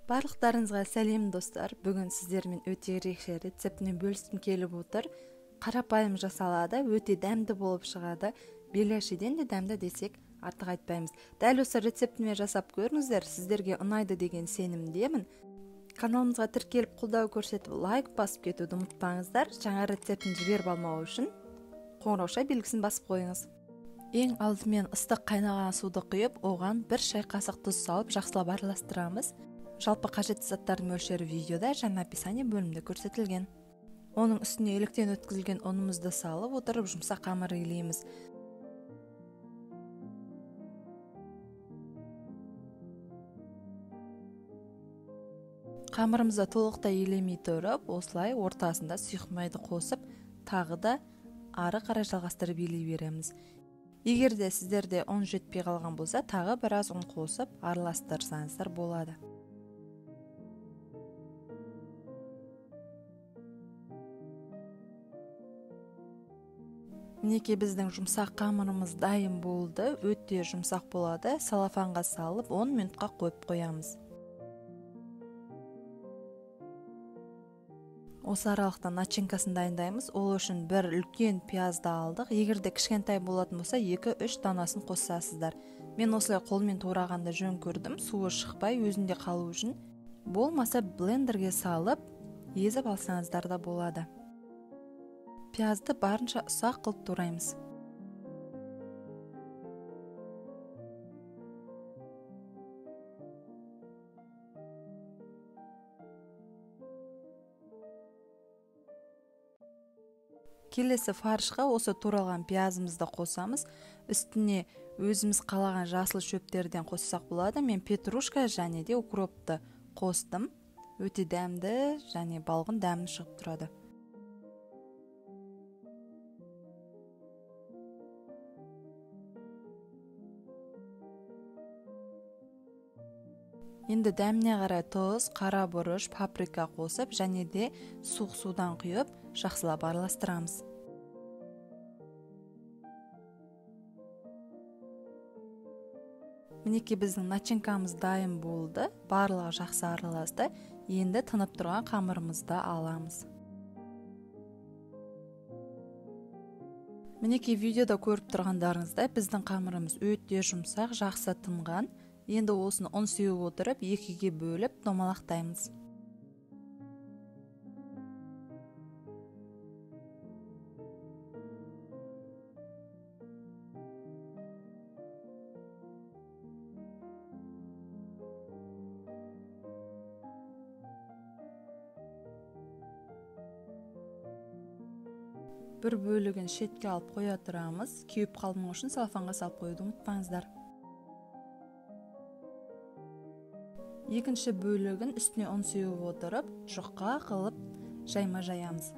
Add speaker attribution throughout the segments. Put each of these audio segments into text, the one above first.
Speaker 1: Барлықтарыңызға сәлем достар. Бүгін сіздермен өте ерекше рецептімен бөліскім келіп отыр. Қарапайым жасалады, өте дәмді болып шығады. Беляшиден де дәмді десек артық айтпаймыз. Дәл осы рецептімен жасап көріңіздер, сіздерге ұнайды деген сенімдемін. Каналымызға тіркеліп қолдау көрсетіп, лайк басып кетуді ұмытпаңыздар. Жаңа рецептін жіберіп алмау үшін қоңырауша белгісін басып қойыңыз. Ең алдымен ыстық қайнаған суды құйып, оған 1 шай қасық тұз салып жақсылап араластырамыз. Жалпы қажетті заттардың мөлшері видеода және описание бөлімінде көрсетілген. Оның үстіне електен өткізілген ұнымызды салып отырып жұмсақ қамыр илейміз. Қамырымызды толықтай илемей тұрып, осылай ортасында сұйық майды қосып, тағы да ары қарай жалғастырып илей береміз. Егер де сіздерде ұн жетпей қалған болса, тағы біраз ұн қосып араластырсаңыздар болады. Мінекей біздің жұмсақ қамырымыз дайын болды, өте жұмсақ болады. Салафанға салып 10 минутқа қойып қоямыз. Осы аралықта начинкасын дайындаймыз. Ол үшін бір үлкен пиязды алдық. Егер де кішкентай болатын болса, 2-3 данасын қосасыздар. Мен осылай қолмен турағанды жөн көрдім, суы шықпай өзінде қалу үшін. Болмаса блендерге салып, езіп алсаңыздар да болады. Пиязды барынша ұсақ қылып тураймыз. Келесі фаршқа осы туралған пиязымызды қосамыз. Үстіне өзіміз қалаған жасыл шөптерден қоссақ болады. Мен петрушка және де укропты қостым. Өте дәмді және балғын дәмі шығып тұрады. Енді дәміне қарай тұз, қара бұрыш, паприка қосып және де суық судан құйып жақсылап араластырамыз. Мінекей біздің начинкамыз дайын болды, барлығы жақсы араласты. Енді тынып тұрған қамырымызды аламыз. Мінекей видеода көріп тұрғандарыңыздай біздің қамырымыз өте жұмсақ, жақсы тынған. Енді осыны ұн сеуіп отырып, 2-ге бөліп домалақтаймыз. Бір бөлігін шетке алып қоя тұрамыз. Кеуіп қалмау үшін салафанға салып қоюды ұмытпаңыздар. Екінші бөлігін үстіне ұн сеуіп отырып, жұқа қылып жайма жаямыз.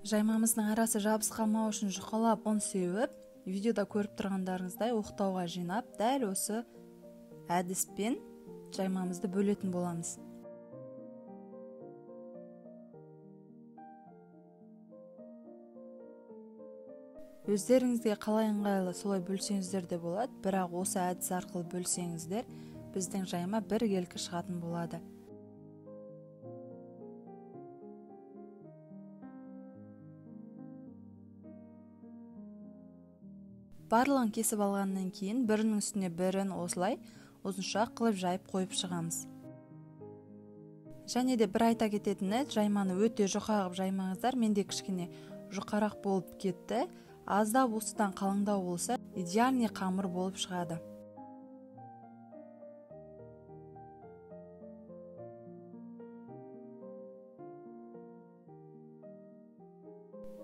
Speaker 1: Жаймамыздың арасы жабыс қалмау үшін жұқалап ұн сеуіп, видеода көріп тұрғандарыңыздай оқтауға жинап, дәл осы әдіспен жаймамызды бөлетін боламыз. Өздеріңізге қалай ыңғайлы солай бөлсеңіздер де болады, бірақ осы әдіс арқылы бөлсеңіздер, біздің жайма біркелкі шығатын болады. Барлығын кесіп алғаннан кейін бірінің үстіне бірін осылай ұзыншақ қылып жайып қойып шығамыз. Және де бір айта кететіні, жайманы өте жұқа қылып жаймаңыздар. Менде кішкене жұқарақ болып кетті. Аздап осыдан қалыңдау болса, идеальный қамыр болып шығады.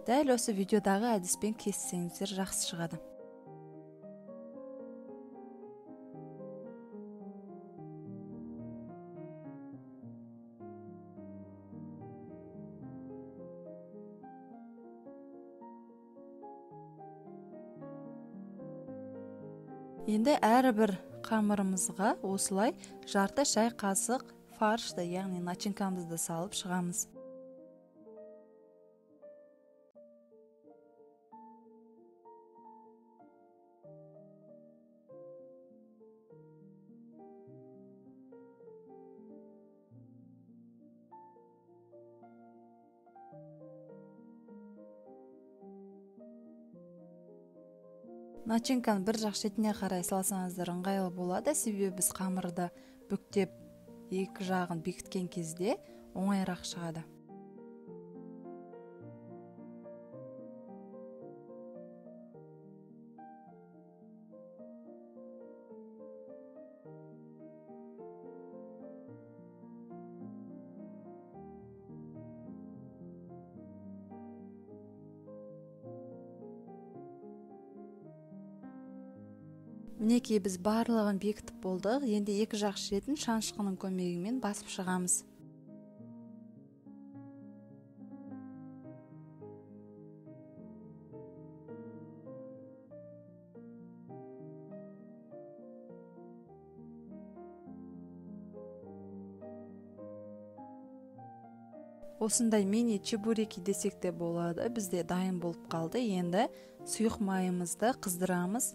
Speaker 1: Дәл осы видеодағы әдіспен кессеңіздер жақсы шығады. Енді әрбір қамырымызға осылай жарты шай қасық фаршты, яғни начинкамызды салып шығамыз. Начинканы бір жақ шетіне қарай салсаңыздар ыңғайлы болады, себебі біз қамырды бүктеп екі жағын бекіткен кезде оңайырақ шығады. Мінекей біз барлығын бекітіп болдық. Енді екі жақ шетін шанышқының көмегімен басып шығамыз. Осындай мини чебуреки десек те болады. Бізде дайын болып қалды. Енді сұйық майымызды қыздырамыз.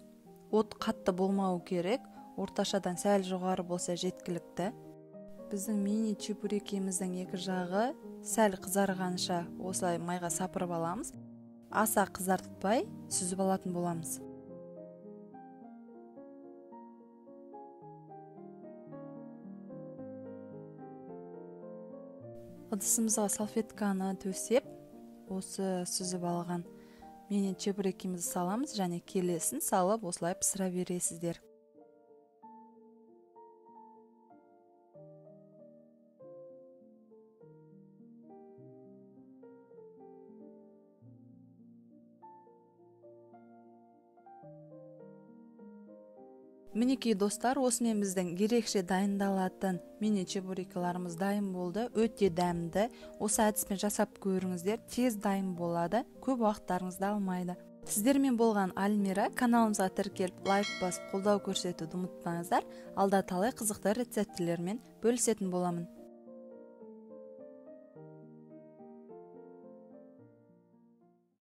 Speaker 1: От қатты болмауы керек, орташадан сәл жоғары болса жеткілікті. Біздің мини чебурекиміздің екі жағы сәл қызарғанша осылай майға сапырып аламыз. Аса қызартпай сүзіп алатын боламыз. Ыдысымызға салфетканы төсеп, осы сүзіп алған мини чебурекимізді саламыз және келесін салып осылай пісіре бересіздер. Мінекей достар, осымен біздің ерекше дайындалатын мини чебурекиларымыз дайын болды. Өте дәмді. Осы әдіспен жасап көріңіздер, тез дайын болады, көп уақыттарыңызды алмайды. Сіздермен болған Альмира. Каналымызға тіркеліп, лайк басып, қолдау көрсетуді ұмытпаңыздар. Алда талай қызықты рецептілермен бөлісетін боламын.